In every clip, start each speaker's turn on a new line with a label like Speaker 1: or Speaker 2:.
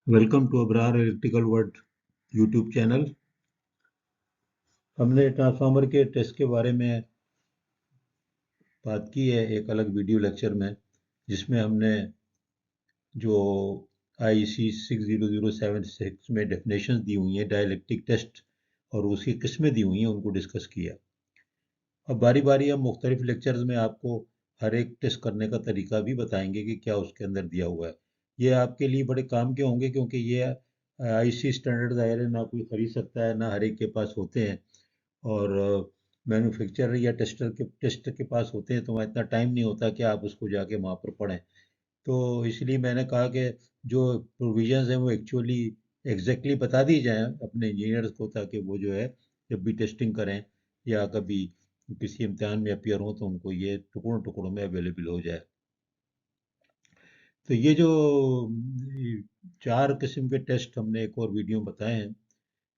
Speaker 1: Welcome to Abrar electrical world YouTube channel. हमने transformer के test के बारे में बात की है एक अलग वीडियो लेक्चर में, जिसमें हमने जो IEC 60076 में डेफिनेशंस दी हुई हैं डाइलेक्ट्रिक टेस्ट और उसकी किस्में दी हुई हैं, उनको डिस्कस किया। अब बारी बारी हम मुख्तलिफ लेक्चर्स में आपको हर एक टेस्ट करने का तरीका भी बताएंगे कि क्या उसके अंदर दिया हुआ है। ये आपके लिए बड़े काम के होंगे, क्योंकि ये IEC स्टैंडर्ड दायरे ना कोई खरीद सकता है, ना हर एक के पास होते हैं। और मैन्युफैक्चरर या टेस्टर के पास होते हैं तो वहाँ इतना टाइम नहीं होता कि आप उसको जाके वहाँ पर पढ़ें। तो इसलिए मैंने कहा कि जो प्रोविजंस हैं वो एक्चुअली एग्जैक्टली बता दी जाएं अपने इंजीनियर्स को, ताकि वो जो है जब भी टेस्टिंग करें या कभी किसी इम्तिहान में अपीयर हो तो उनको ये टुकड़ों टुकड़ों में अवेलेबल हो जाए। तो ये जो चार किस्म के टेस्ट हमने एक और वीडियो में बताए हैं,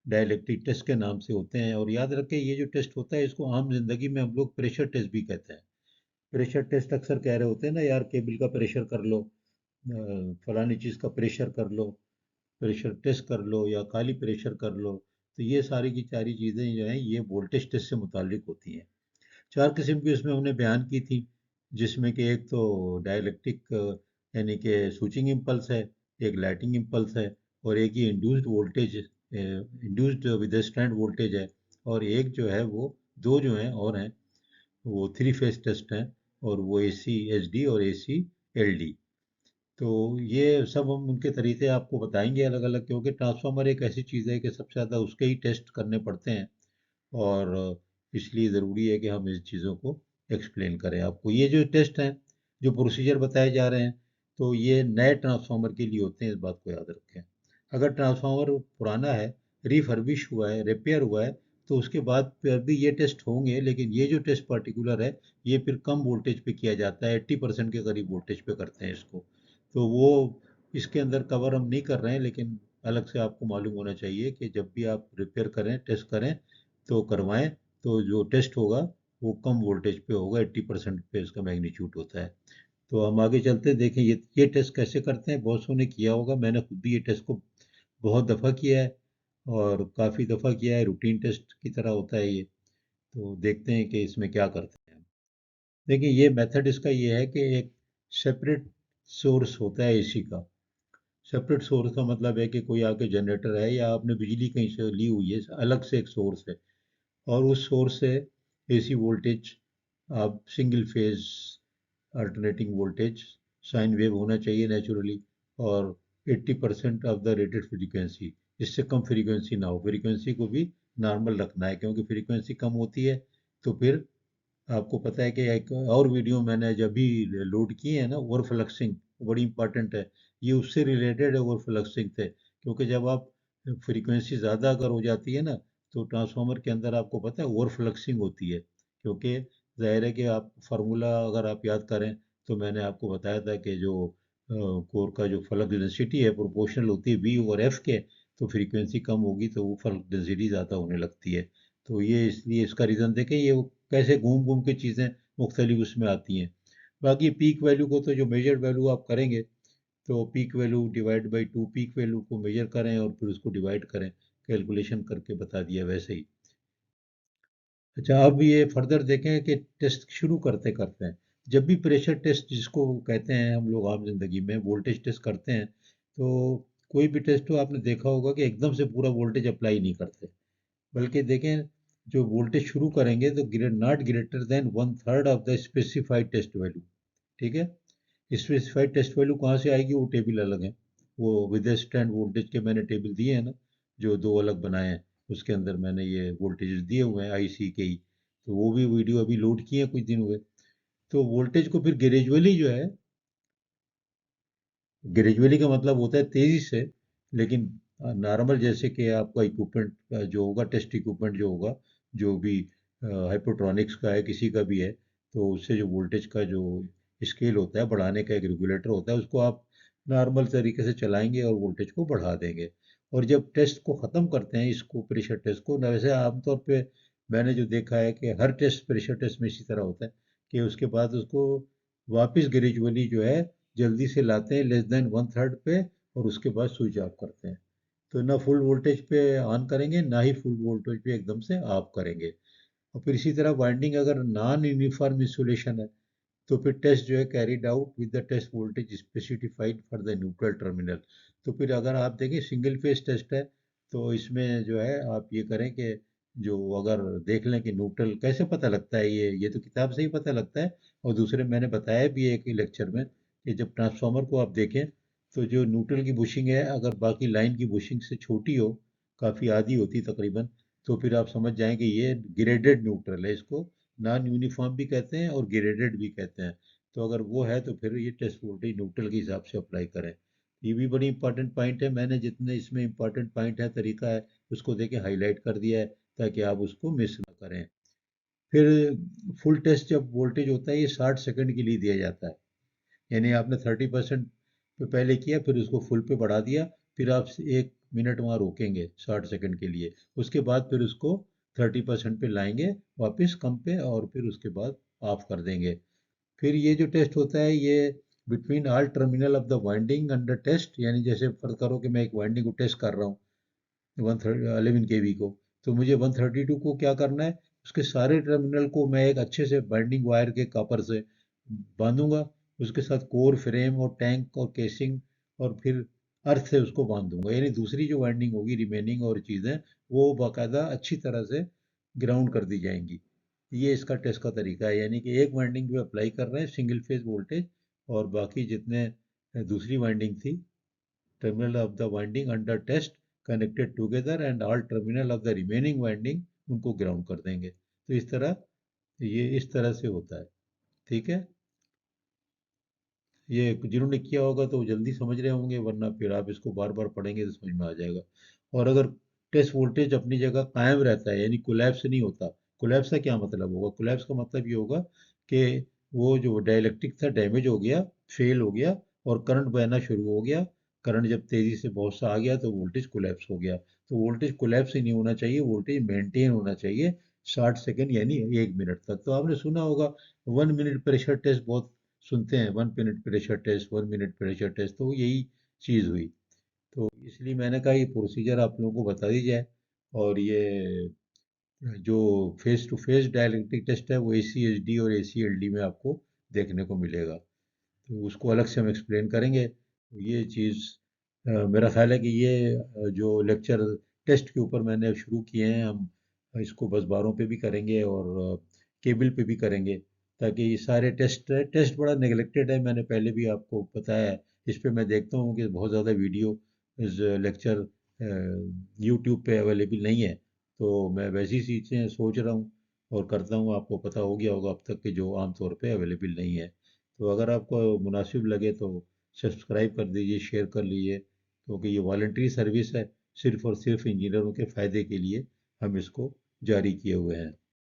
Speaker 1: डाइलेक्ट्रिक टेस्ट के नाम से होते हैं। और याद रखें, ये जो टेस्ट होता है इसको आम जिंदगी में हम लोग प्रेशर टेस्ट भी कहते हैं। प्रेशर टेस्ट अक्सर कह रहे होते हैं ना, यार केबल का प्रेशर कर लो, फलानी चीज़ का प्रेशर कर लो, प्रेशर टेस्ट कर लो या खाली प्रेशर कर लो। तो ये सारी की सारी चीज़ें जो हैं ये वोल्टेज टेस्ट से मुताल्लिक होती हैं। चार किस्म की उसमें हमने बयान की थी, जिसमें कि एक तो डाइलेक्ट्रिक यानी कि स्विचिंग इम्पल्स है, एक लाइटिंग इम्पल्स है, और एक ही induced voltage, induced with voltage है। और एक जो है वो दो जो हैं और हैं, वो थ्री फेज टेस्ट हैं, और वो AC SD और AC LD। तो ये सब हम उनके तरीके आपको बताएंगे अलग अलग, क्योंकि ट्रांसफार्मर एक ऐसी चीज़ है कि सबसे ज़्यादा उसके ही टेस्ट करने पड़ते हैं। और इसलिए ज़रूरी है कि हम इस चीज़ों को एक्सप्लेन करें आपको। ये जो टेस्ट हैं, जो प्रोसीजर बताए जा रहे हैं, तो ये नए ट्रांसफार्मर के लिए होते हैं, इस बात को याद रखें। अगर ट्रांसफार्मर पुराना है, रिफर्बिश हुआ है, रिपेयर हुआ है, तो उसके बाद फिर भी ये टेस्ट होंगे, लेकिन ये जो टेस्ट पर्टिकुलर है ये फिर कम वोल्टेज पे किया जाता है, 80% के करीब वोल्टेज पे करते हैं इसको। तो वो इसके अंदर कवर हम नहीं कर रहे हैं, लेकिन अलग से आपको मालूम होना चाहिए कि जब भी आप रिपेयर करें, टेस्ट करें, तो करवाएं, तो जो टेस्ट होगा वो कम वोल्टेज पे होगा, 80% पे इसका मैग्नीट्यूड होता है। तो हम आगे चलते हैं, देखें ये टेस्ट कैसे करते हैं। बहुत सौ ने किया होगा, मैंने खुद भी ये टेस्ट को बहुत दफ़ा किया है, और काफ़ी दफ़ा किया है, रूटीन टेस्ट की तरह होता है ये। तो देखते हैं कि इसमें क्या करते हैं। देखिए, ये मेथड इसका ये है कि एक सेपरेट सोर्स होता है AC का। सेपरेट सोर्स का मतलब है कि कोई आपके जनरेटर है या आपने बिजली कहीं से ली हुई है, अलग से एक सोर्स है, और उस सोर्स से AC वोल्टेज आप single phase alternating voltage sine wave होना चाहिए नेचुरली, और 80% ऑफ द रेटेड फ्रीक्वेंसी, इससे कम फ्रीक्वेंसी ना हो। फ्रीक्वेंसी को भी नॉर्मल रखना है, क्योंकि फ्रीक्वेंसी कम होती है तो फिर आपको पता है कि एक और वीडियो मैंने जब भी लोड किए हैं ना, ओवरफ्लक्सिंग बड़ी इंपॉर्टेंट है, ये उससे रिलेटेड है ओवरफ्लक्सिंग से। क्योंकि जब आप फ्रीक्वेंसी ज़्यादा अगर हो जाती है ना, तो ट्रांसफार्मर के अंदर आपको पता है ओवरफ्लक्सिंग होती है। क्योंकि जाहिर है कि आप फार्मूला अगर आप याद करें, तो मैंने आपको बताया था कि जो कोर का जो फ्लक्स डेंसिटी है प्रोपोर्शनल होती है V/F के। तो फ्रीक्वेंसी कम होगी तो वो फ्लक्स डेंसिटी ज़्यादा होने लगती है। तो ये इसलिए इसका रीज़न देखें, ये कैसे घूम घूम के चीज़ें मुख्तलिफ उसमें आती हैं। बाकी पीक वैल्यू को तो जो मेजर्ड वैल्यू आप करेंगे, तो peak value divide by 2, peak value को मेजर करें और फिर उसको डिवाइड करें, कैलकुलेशन करके बता दिया वैसे ही। अच्छा, अब ये फर्दर देखें कि टेस्ट शुरू करते करते हैं, जब भी प्रेशर टेस्ट जिसको कहते हैं हम लोग आम जिंदगी में वोल्टेज टेस्ट करते हैं, तो कोई भी टेस्ट हो आपने देखा होगा कि एकदम से पूरा वोल्टेज अप्लाई नहीं करते, बल्कि देखें जो वोल्टेज शुरू करेंगे तो not greater than 1/3 of the specified test value. ठीक है, स्पेसिफाइड टेस्ट वैल्यू कहाँ से आएगी, वो टेबल अलग है। वो विद स्टैंड वोल्टेज के मैंने टेबल दिए हैं ना, जो दो अलग बनाए हैं, उसके अंदर मैंने ये वोल्टेज दिए हुए हैं IC के ही। तो वो भी वीडियो अभी लोड किए हैं, कुछ दिन हुए। तो वोल्टेज को फिर ग्रेजुअली जो है, ग्रेजुअली का मतलब होता है तेजी से, लेकिन नॉर्मल जैसे कि आपका इक्विपमेंट जो होगा, टेस्ट इक्विपमेंट जो होगा, जो भी हाइपोट्रॉनिक्स का है, किसी का भी है, तो उससे जो वोल्टेज का जो स्केल होता है, बढ़ाने का एक रेगुलेटर होता है, उसको आप नॉर्मल तरीके से चलाएंगे और वोल्टेज को बढ़ा देंगे। और जब टेस्ट को ख़त्म करते हैं, इसको प्रेशर टेस्ट को, वैसे आमतौर पे मैंने जो देखा है कि हर टेस्ट प्रेशर टेस्ट में इसी तरह होता है कि उसके बाद उसको वापस ग्रेजुअली जो है जल्दी से लाते हैं लेस देन 1/3 पे, और उसके बाद स्विच ऑफ करते हैं। तो ना फुल वोल्टेज पे ऑन करेंगे, ना ही फुल वोल्टेज पे एकदम से ऑफ करेंगे। और फिर इसी तरह वाइंडिंग अगर नॉन यूनिफॉर्म इंसुलेशन है, तो फिर टेस्ट जो है carried out with the test voltage specified for the neutral terminal. तो फिर अगर आप देखें सिंगल फेज टेस्ट है, तो इसमें जो है आप ये करें कि जो अगर देख लें कि न्यूट्रल कैसे पता लगता है, ये तो किताब से ही पता लगता है। और दूसरे मैंने बताया भी एक लेक्चर में कि जब ट्रांसफार्मर को आप देखें, तो जो न्यूट्रल की बुशिंग है अगर बाकी लाइन की बुशिंग से छोटी हो, काफ़ी आधी होती तकरीबन, तो फिर आप समझ जाएं कि ये ग्रेडेड न्यूट्रल है। इसको नॉन यूनिफॉर्म भी कहते हैं और ग्रेडेड भी कहते हैं। तो अगर वो है तो फिर ये टेस्ट वोल्टेज न्यूट्रल के हिसाब से अप्लाई करें। ये भी बड़ी इंपॉर्टेंट पॉइंट है, मैंने जितने इसमें इंपॉर्टेंट पॉइंट है, तरीका है, उसको देके हाईलाइट कर दिया है ताकि आप उसको मिस ना करें। फिर फुल टेस्ट जब वोल्टेज होता है ये 60 सेकंड के लिए दिया जाता है। यानी आपने 30% पे पहले किया, फिर उसको फुल पे बढ़ा दिया, फिर आप 1 मिनट वहाँ रोकेंगे 60 सेकंड के लिए, उसके बाद फिर उसको 30% पे लाएंगे वापस कम पे, और फिर उसके बाद ऑफ कर देंगे। फिर ये जो टेस्ट होता है ये between all terminal of the winding under test, यानी जैसे फर्ज करो कि मैं एक वाइंडिंग को टेस्ट कर रहा हूँ 11 kV को, तो मुझे 132 को क्या करना है, उसके सारे टर्मिनल को मैं एक अच्छे से बाइंडिंग वायर के कॉपर से बांधूंगा, उसके साथ कोर फ्रेम और टैंक और केसिंग, और फिर अर्थ से उसको बांध दूंगा। यानी दूसरी जो वाइंडिंग होगी रिमेनिंग और चीज़ें, वो बाकायदा अच्छी तरह से ग्राउंड कर दी जाएंगी। ये इसका टेस्ट का तरीका है, यानी कि एक वाइंडिंग पे अप्लाई कर रहे हैं सिंगल फेज वोल्टेज, और बाकी जितने दूसरी वाइंडिंग थी, terminal of the winding under test connected together and all terminal of the remaining winding उनको ग्राउंड कर देंगे। तो इस तरह, ये इस तरह से होता है। ठीक है, ये जिन्होंने किया होगा तो जल्दी समझ रहे होंगे, वरना फिर आप इसको बार बार पढ़ेंगे तो समझ में आ जाएगा। और अगर टेस्ट वोल्टेज अपनी जगह कायम रहता है, यानी कोलैप्स नहीं होता, कोलैप्स का क्या मतलब होगा, कोलैप्स का मतलब ये होगा कि वो जो डाइलेक्ट्रिक था डैमेज हो गया, फेल हो गया, और करंट बहना शुरू हो गया। करंट जब तेजी से बहुत सा आ गया तो वोल्टेज कोलैप्स हो गया। तो वोल्टेज कोलैप्स ही नहीं होना चाहिए, वोल्टेज मेंटेन होना चाहिए 60 सेकंड यानी 1 मिनट तक। तो आपने सुना होगा 1 मिनट प्रेशर टेस्ट बहुत सुनते हैं, 1 minute pressure test, 1 minute pressure test, तो यही चीज़ हुई। तो इसलिए मैंने कहा ये प्रोसीजर आप लोगों को बता दी जाए। और ये जो phase to phase dielectric test है वो ACHD और ACLD में आपको देखने को मिलेगा, तो उसको अलग से हम एक्सप्लेन करेंगे। तो ये चीज़ मेरा ख्याल है कि ये जो लेक्चर टेस्ट के ऊपर मैंने शुरू किए हैं, हम इसको बस बारों पे भी करेंगे और केबल पे भी करेंगे, ताकि ये सारे टेस्ट बड़ा नेगलेक्टेड है, मैंने पहले भी आपको बताया है। इस पे मैं देखता हूँ कि बहुत ज़्यादा वीडियो इस लेक्चर यूट्यूब पे अवेलेबल नहीं है, तो मैं वैसी चीज़ें सोच रहा हूँ और करता हूँ, आपको पता हो गया होगा अब तक कि जो आम तौर पे अवेलेबल नहीं है। तो अगर आपको मुनासिब लगे तो सब्सक्राइब कर दीजिए, शेयर कर लीजिए, क्योंकि ये वॉलंटरी सर्विस है, सिर्फ़ और सिर्फ़ इंजीनियरों के फ़ायदे के लिए हम इसको जारी किए हुए हैं।